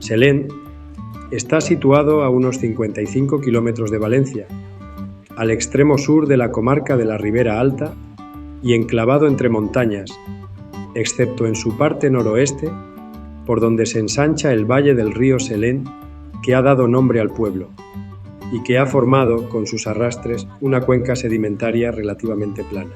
Sallent está situado a unos 55 kilómetros de Valencia, al extremo sur de la comarca de la Ribera Alta y enclavado entre montañas, excepto en su parte noroeste, por donde se ensancha el valle del río Sallent, que ha dado nombre al pueblo, y que ha formado, con sus arrastres, una cuenca sedimentaria relativamente plana.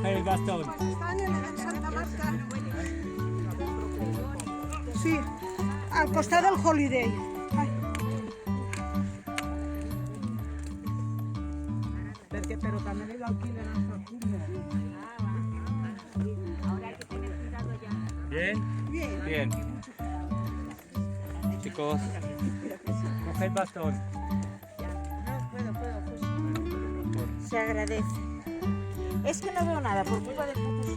El Gastón. Están en Santa Marta. Sí, al costat del Holiday. Ai. Perquè, però també li alquilen hasta junio. Ahora hay que tener cuidado ya. ¿Bien? Bien. Bien. Chicos, coge el bastón. Se agradece. Es que no veo nada por culpa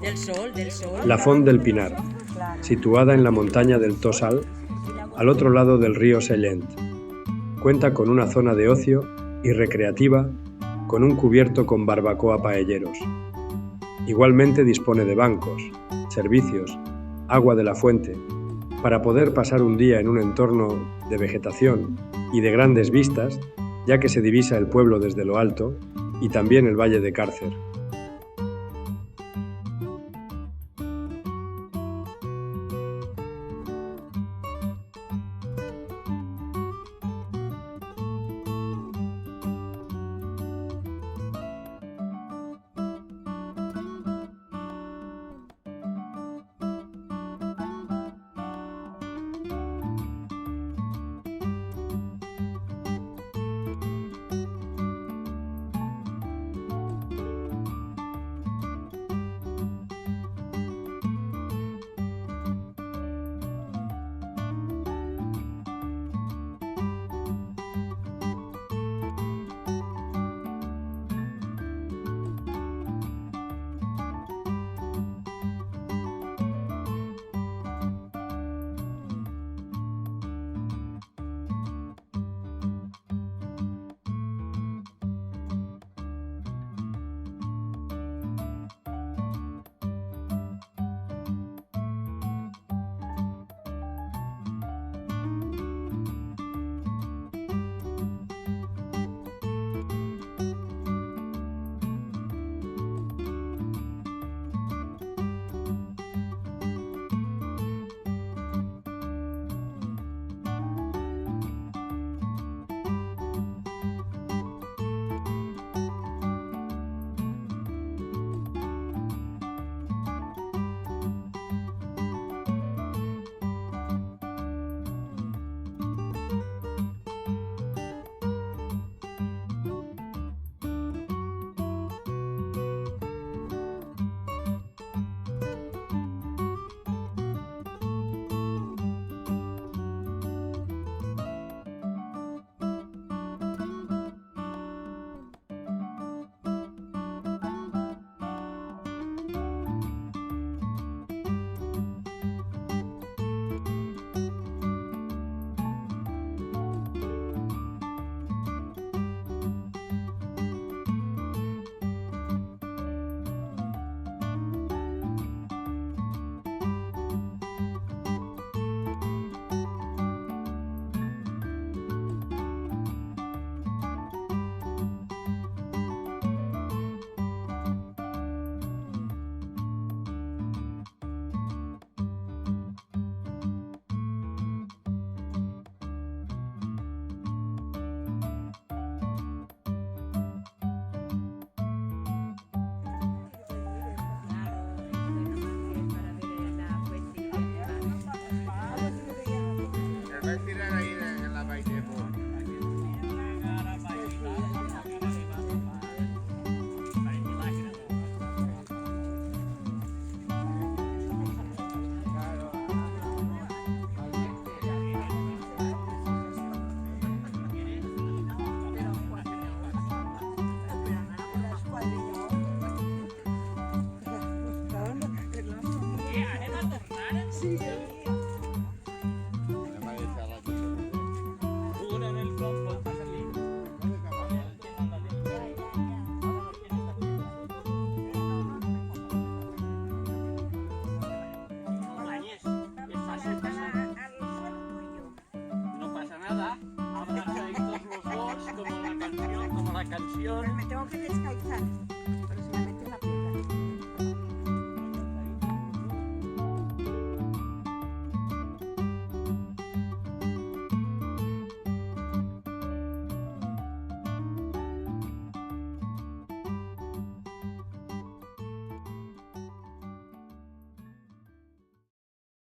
del sol. La Font del Pinar, situada en la montaña del Tossal, al otro lado del río Sallent. Cuenta con una zona de ocio y recreativa con un cubierto con barbacoa paelleros. Igualmente dispone de bancos, servicios, agua de la fuente, para poder pasar un día en un entorno de vegetación y de grandes vistas, ya que se divisa el pueblo desde lo alto y también el valle de Càrcer. puedes tirar ahí en la vaina. Pero me tengo que descalzar.